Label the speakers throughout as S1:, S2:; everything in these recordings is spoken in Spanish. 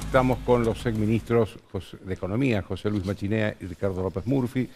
S1: Estamos con los exministros de Economía, José Luis Machinea y Ricardo López Murphy.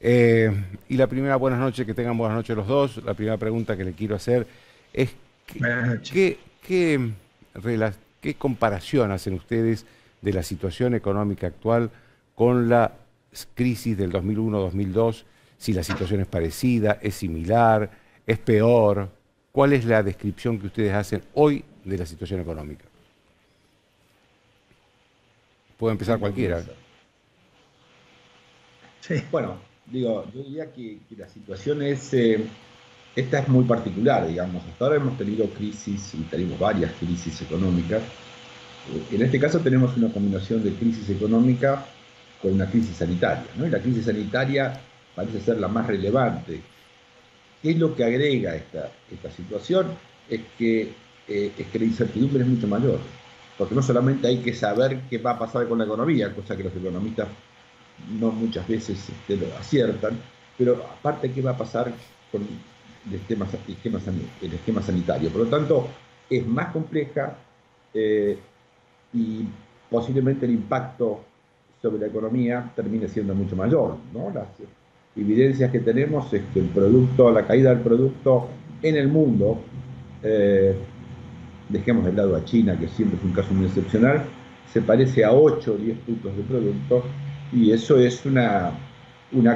S1: Y la primera, buenas noches, que tengan buenas noches los dos. La primera pregunta que le quiero hacer es,
S2: Buenas noches.
S1: ¿qué comparación hacen ustedes de la situación económica actual con la crisis del 2001-2002? Si la situación es parecida, es similar, es peor. ¿Cuál es la descripción que ustedes hacen hoy de la situación económica? Puede empezar cualquiera.
S2: Sí.
S3: Bueno, digo, yo diría que la situación es, esta es muy particular, digamos. Hasta ahora hemos tenido crisis, y tenemos varias crisis económicas. En este caso tenemos una combinación de crisis económica con una crisis sanitaria, ¿no? Y la crisis sanitaria parece ser la más relevante. ¿Qué es lo que agrega esta situación? Es que la incertidumbre es mucho mayor. Porque no solamente hay que saber qué va a pasar con la economía, cosa que los economistas no muchas veces lo aciertan, pero aparte qué va a pasar con el esquema sanitario. Por lo tanto, es más compleja y posiblemente el impacto sobre la economía termine siendo mucho mayor, ¿no? Las evidencias que tenemos es que la caída del producto en el mundo, dejemos de lado a China, que siempre es un caso muy excepcional, se parece a 8 o 10 puntos de producto, y eso es una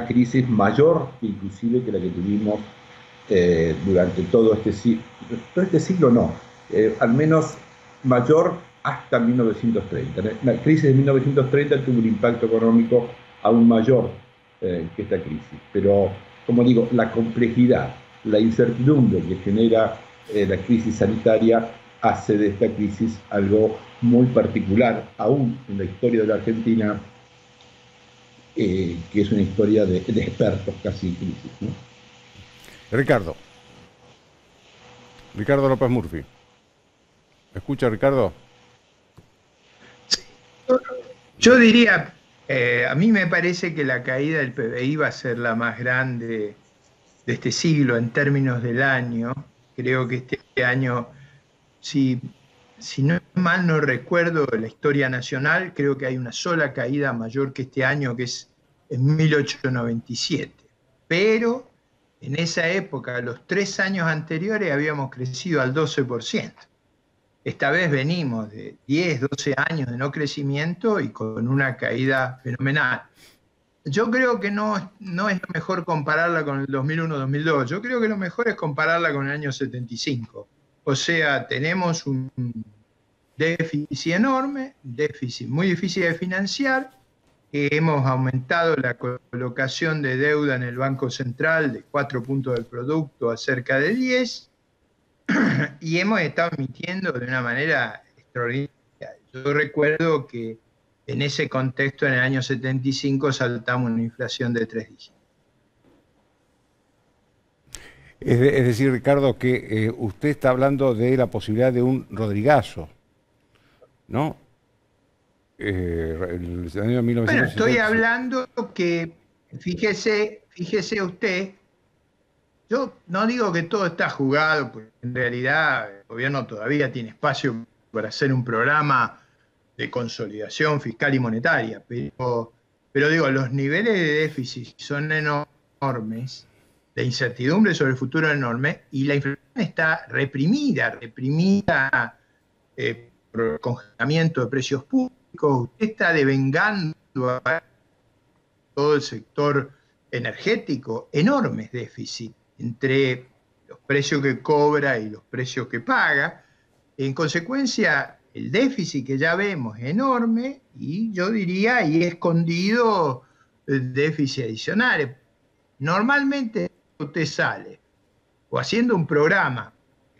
S3: crisis mayor inclusive que la que tuvimos durante todo este siglo. Todo este siglo no, al menos mayor hasta 1930. La crisis de 1930 tuvo un impacto económico aún mayor que esta crisis, pero como digo, la complejidad, la incertidumbre que genera la crisis sanitaria hace de esta crisis algo muy particular, aún en la historia de la Argentina, que es una historia de expertos casi en crisis, ¿no?
S1: Ricardo López Murphy. ¿Me escucha, Ricardo?
S2: Yo diría, a mí me parece que la caída del PBI va a ser la más grande de este siglo en términos del año. Creo que este año, si no mal no recuerdo la historia nacional, creo que hay una sola caída mayor que este año, que es en 1897. Pero en esa época, los 3 años anteriores, habíamos crecido al 12%. Esta vez venimos de 10, 12 años de no crecimiento y con una caída fenomenal. Yo creo que no es lo mejor compararla con el 2001-2002. Yo creo que lo mejor es compararla con el año 75. O sea, tenemos un déficit enorme, un déficit muy difícil de financiar, que hemos aumentado la colocación de deuda en el Banco Central de 4 puntos del producto a cerca de 10, y hemos estado emitiendo de una manera extraordinaria. Yo recuerdo que en ese contexto, en el año 75, saltamos una inflación de 3 dígitos.
S1: Es decir, Ricardo, que usted está hablando de la posibilidad de un Rodrigazo, ¿no? El año 1960.
S2: Bueno, estoy hablando que, fíjese usted, yo no digo que todo está jugado, porque en realidad el gobierno todavía tiene espacio para hacer un programa de consolidación fiscal y monetaria, pero digo, los niveles de déficit son enormes, la incertidumbre sobre el futuro es enorme, y la inflación está reprimida por el congelamiento de precios públicos. Usted está devengando a todo el sector energético enormes déficits entre los precios que cobra y los precios que paga. En consecuencia, el déficit que ya vemos es enorme, y yo diría, y escondido déficit adicionales. Normalmente usted sale o haciendo un programa,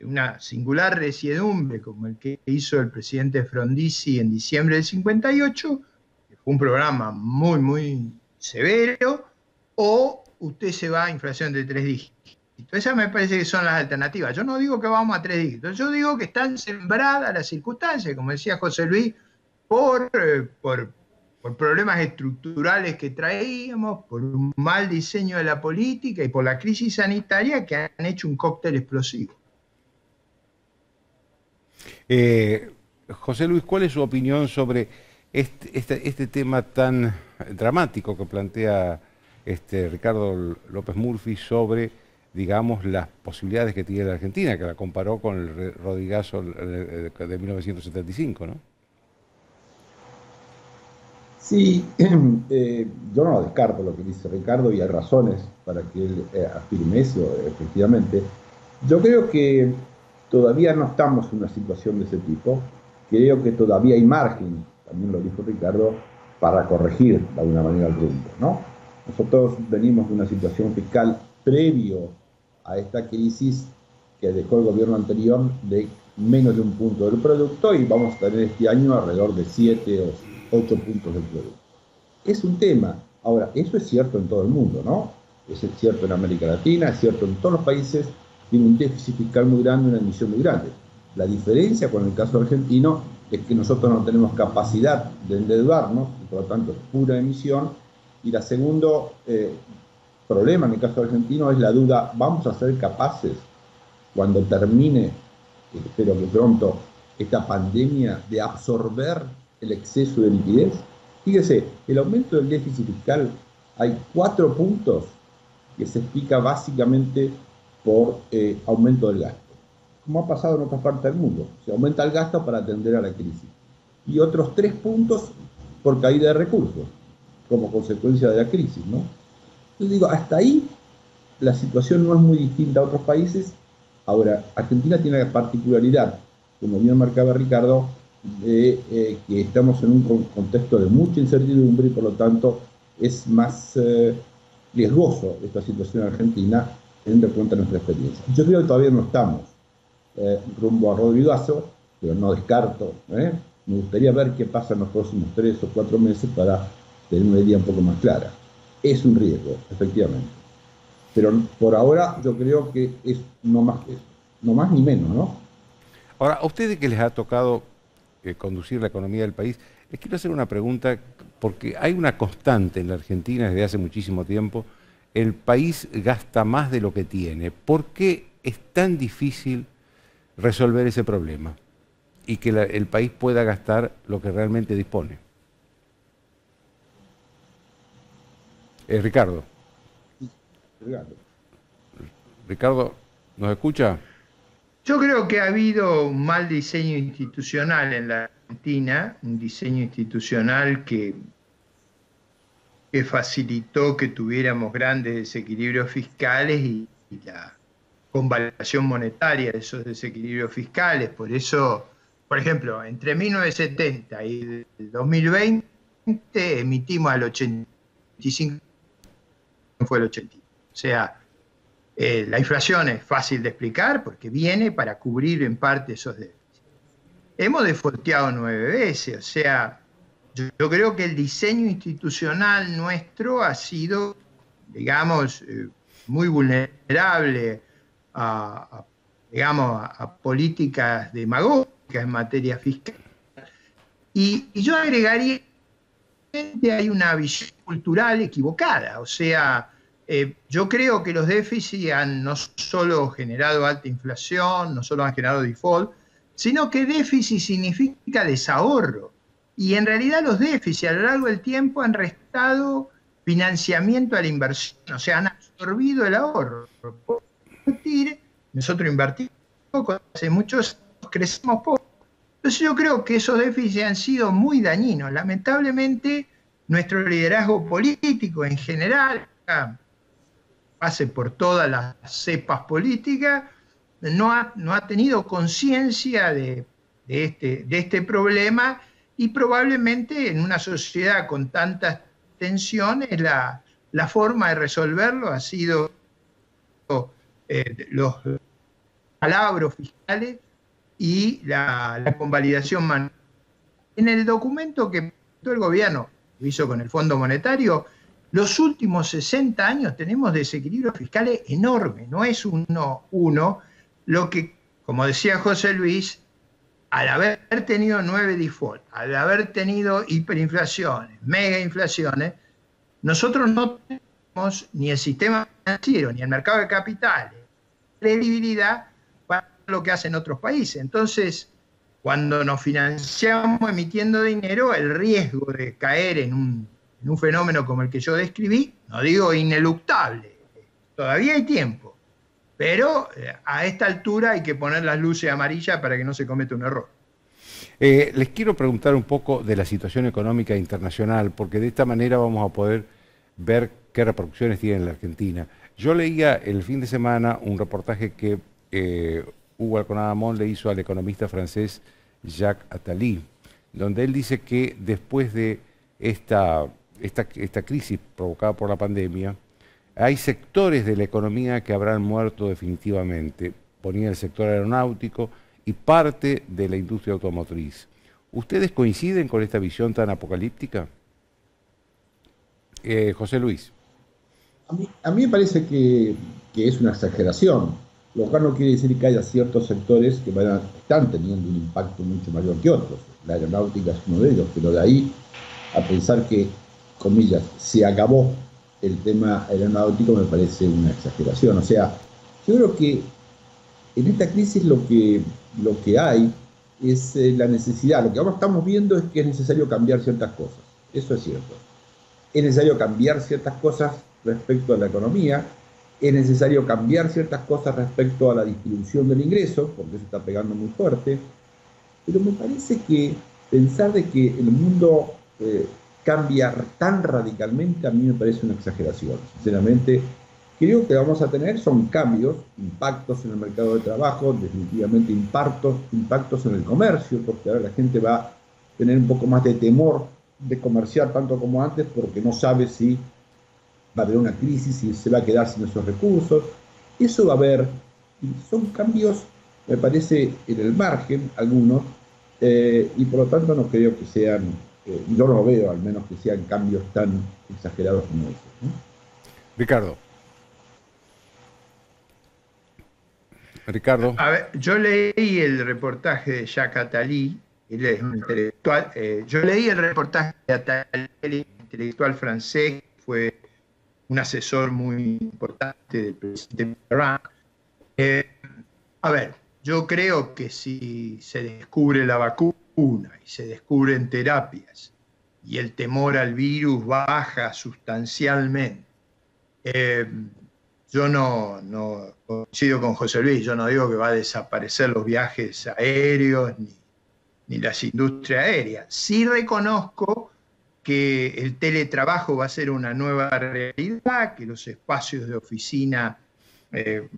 S2: una singular resiedumbre como el que hizo el presidente Frondizi en diciembre del 58, que fue un programa muy, muy severo, o usted se va a inflación de 3 dígitos. Esas me parece que son las alternativas. Yo no digo que vamos a 3 dígitos, yo digo que están sembradas las circunstancias, como decía José Luis, por problemas estructurales que traíamos, por un mal diseño de la política y por la crisis sanitaria, que han hecho un cóctel explosivo.
S1: José Luis, ¿cuál es su opinión sobre este tema tan dramático que plantea Ricardo López Murphy sobre, digamos, las posibilidades que tiene la Argentina, que la comparó con el Rodigazo de 1975, ¿no?
S3: Sí, yo no descarto lo que dice Ricardo y hay razones para que él afirme eso, efectivamente. Yo creo que todavía no estamos en una situación de ese tipo. Creo que todavía hay margen, también lo dijo Ricardo, para corregir de alguna manera el rumbo, ¿no? Nosotros venimos de una situación fiscal previo a esta crisis que dejó el gobierno anterior de menos de un punto del producto y vamos a tener este año alrededor de 7 o 8 puntos del producto. Es un tema. Ahora, eso es cierto en todo el mundo, ¿no? Es cierto en América Latina, es cierto en todos los países, tiene un déficit fiscal muy grande, una emisión muy grande. La diferencia con el caso argentino es que nosotros no tenemos capacidad de endeudarnos, y por lo tanto es pura emisión. Y el segundo problema en el caso argentino es la duda, ¿vamos a ser capaces, cuando termine, espero que pronto, esta pandemia, de absorber el exceso de liquidez? Fíjese, el aumento del déficit fiscal, hay 4 puntos que se explica básicamente por aumento del gasto, como ha pasado en otras partes del mundo. Se aumenta el gasto para atender a la crisis. Y otros 3 puntos por caída de recursos, como consecuencia de la crisis, ¿no? Yo digo, hasta ahí la situación no es muy distinta a otros países. Ahora, Argentina tiene la particularidad, como bien marcaba Ricardo, de que estamos en un contexto de mucha incertidumbre y por lo tanto es más riesgoso esta situación argentina teniendo en cuenta nuestra experiencia. Yo creo que todavía no estamos rumbo a Rodrigazo, pero no descarto. Me gustaría ver qué pasa en los próximos 3 o 4 meses para tener una idea un poco más clara. Es un riesgo, efectivamente. Pero por ahora yo creo que es no más que eso, no más ni menos, ¿no?
S1: Ahora, a ustedes que les ha tocado conducir la economía del país, les quiero hacer una pregunta, porque hay una constante en la Argentina desde hace muchísimo tiempo: el país gasta más de lo que tiene. ¿Por qué es tan difícil resolver ese problema y que el país pueda gastar lo que realmente dispone? Ricardo. Ricardo, ¿nos escucha?
S2: Yo creo que ha habido un mal diseño institucional en la Argentina, un diseño institucional que facilitó que tuviéramos grandes desequilibrios fiscales y la convalidación monetaria de esos desequilibrios fiscales. Por eso, por ejemplo, entre 1970 y el 2020 emitimos al 85, fue el 80. O sea, la inflación es fácil de explicar porque viene para cubrir en parte esos déficits. Hemos defaulteado 9 veces, o sea, yo creo que el diseño institucional nuestro ha sido, digamos, muy vulnerable a políticas demagógicas en materia fiscal. Y yo agregaría que hay una visión cultural equivocada, o sea, yo creo que los déficits han no solo generado alta inflación, no solo han generado default, sino que déficit significa desahorro. Y en realidad los déficits a lo largo del tiempo han restado financiamiento a la inversión, o sea, han absorbido el ahorro. Nosotros invertimos poco, hace muchos años crecemos poco. Entonces yo creo que esos déficits han sido muy dañinos. Lamentablemente, nuestro liderazgo político en general, pase por todas las cepas políticas, no ha tenido conciencia de este problema, y probablemente en una sociedad con tantas tensiones la forma de resolverlo ha sido los palabras fiscales y la convalidación manual. En el documento que presentó el gobierno, lo hizo con el Fondo Monetario, los últimos 60 años tenemos desequilibrios fiscales enormes, no es uno, lo que, como decía José Luis, al haber tenido 9 default, al haber tenido hiperinflaciones, megainflaciones, nosotros no tenemos ni el sistema financiero, ni el mercado de capitales, credibilidad para lo que hacen otros países. Entonces, cuando nos financiamos emitiendo dinero, el riesgo de caer en un fenómeno como el que yo describí, no digo ineluctable, todavía hay tiempo, pero a esta altura hay que poner las luces amarillas para que no se cometa un error.
S1: Les quiero preguntar un poco de la situación económica internacional, porque de esta manera vamos a poder ver qué repercusiones tiene en la Argentina. Yo leía el fin de semana un reportaje que Hugo Alconada-Amon le hizo al economista francés Jacques Attali, donde él dice que después de esta crisis provocada por la pandemia, hay sectores de la economía que habrán muerto definitivamente. Ponía el sector aeronáutico y parte de la industria automotriz. ¿Ustedes coinciden con esta visión tan apocalíptica? José Luis.
S3: A mí me parece que es una exageración, lo cual no quiere decir que haya ciertos sectores que están teniendo un impacto mucho mayor que otros. La aeronáutica es uno de ellos, pero de ahí a pensar que, comillas, se acabó el tema aeronáutico me parece una exageración. O sea, yo creo que en esta crisis lo que hay es la necesidad. Lo que ahora estamos viendo es que es necesario cambiar ciertas cosas. Eso es cierto. Es necesario cambiar ciertas cosas respecto a la economía. Es necesario cambiar ciertas cosas respecto a la distribución del ingreso, porque eso está pegando muy fuerte. Pero me parece que pensar de que el mundo cambia tan radicalmente, a mí me parece una exageración. Sinceramente, creo que vamos a tener son cambios, impactos en el mercado de trabajo, definitivamente impactos en el comercio, porque ahora la gente va a tener un poco más de temor de comerciar tanto como antes, porque no sabe si va a haber una crisis, si se va a quedar sin esos recursos. Eso va a haber, y son cambios, me parece, en el margen, algunos, y por lo tanto no creo que sean, yo no veo al menos que sean cambios tan exagerados como esos, ¿no?
S1: Ricardo.
S2: A ver, yo leí el reportaje de Jacques Attali, él es un intelectual. Yo leí el reportaje de Attali, intelectual francés, fue un asesor muy importante del presidente Mitterrand. A ver, yo creo que si se descubre la vacuna y se descubren terapias y el temor al virus baja sustancialmente, yo no coincido con José Luis, yo no digo que va a desaparecer los viajes aéreos ni las industrias aéreas. Sí reconozco que el teletrabajo va a ser una nueva realidad, que los espacios de oficina que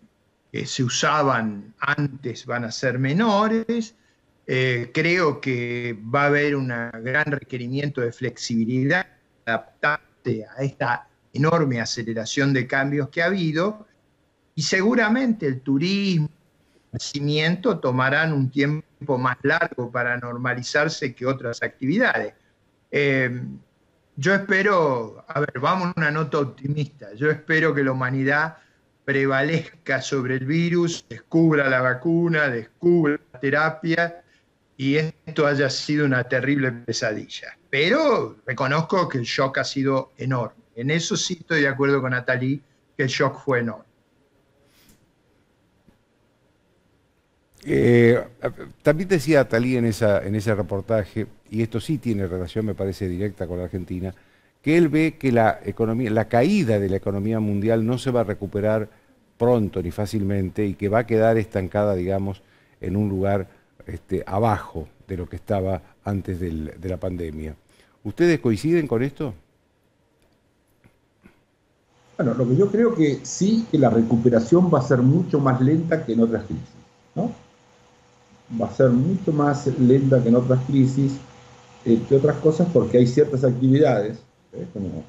S2: se usaban antes van a ser menores. Creo que va a haber un gran requerimiento de flexibilidad, adaptarte a esta enorme aceleración de cambios que ha habido, y seguramente el turismo, el crecimiento tomarán un tiempo más largo para normalizarse que otras actividades. Yo espero, a ver, vamos a una nota optimista, yo espero que la humanidad prevalezca sobre el virus, descubra la vacuna, descubra la terapia, y esto haya sido una terrible pesadilla. Pero reconozco que el shock ha sido enorme. En eso sí estoy de acuerdo con Attali, que el shock fue enorme.
S1: También decía Attali en ese reportaje, y esto sí tiene relación, me parece, directa con la Argentina, que él ve que la caída de la economía mundial no se va a recuperar pronto ni fácilmente y que va a quedar estancada, digamos, en un lugar abajo de lo que estaba antes de la pandemia. ¿Ustedes coinciden con esto?
S3: Bueno, lo que yo creo que sí, que la recuperación va a ser mucho más lenta que en otras crisis, ¿no? Va a ser mucho más lenta que en otras crisis, que otras cosas, porque hay ciertas actividades, como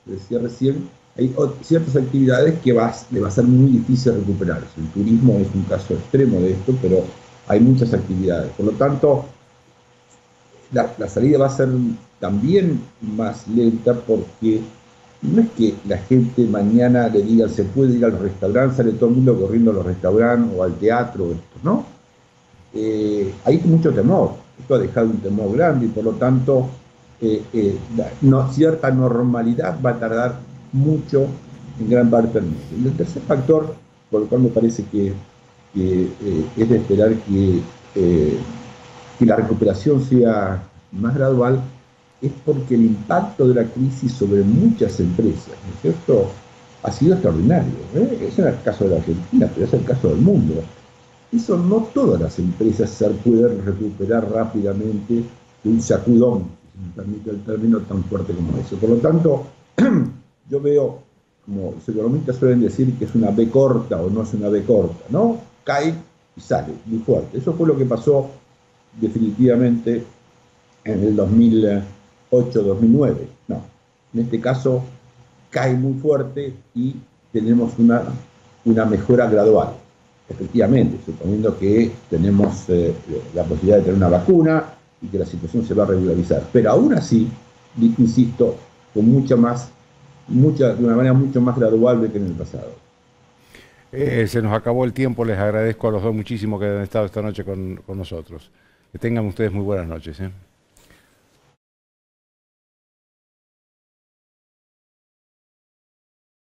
S3: decía recién, hay ciertas actividades que le va a ser muy difícil recuperarse. El turismo es un caso extremo de esto, pero hay muchas actividades. Por lo tanto, la salida va a ser también más lenta, porque no es que la gente mañana le diga se puede ir al restaurante, sale todo el mundo corriendo a los restaurantes o al teatro, ¿no? Hay mucho temor, esto ha dejado un temor grande y por lo tanto cierta normalidad va a tardar mucho en gran parte del mundo. Y el tercer factor, por el cual me parece que es de esperar que que la recuperación sea más gradual es porque el impacto de la crisis sobre muchas empresas, ¿no es cierto?, ha sido extraordinario. Ese es el caso de la Argentina, pero es el caso del mundo. Eso no todas las empresas se pueden recuperar rápidamente de un sacudón, si me permite el término, tan fuerte como eso. Por lo tanto, yo veo, como los economistas suelen decir, que es una B corta o no es una B corta, ¿no? Cae y sale muy fuerte. Eso fue lo que pasó definitivamente en el 2008-2009. No, en este caso cae muy fuerte y tenemos una mejora gradual. Efectivamente, suponiendo que tenemos la posibilidad de tener una vacuna y que la situación se va a regularizar. Pero aún así, insisto, con de una manera mucho más gradual que en el pasado.
S1: Se nos acabó el tiempo, les agradezco a los dos muchísimo que han estado esta noche con nosotros. Que tengan ustedes muy buenas noches.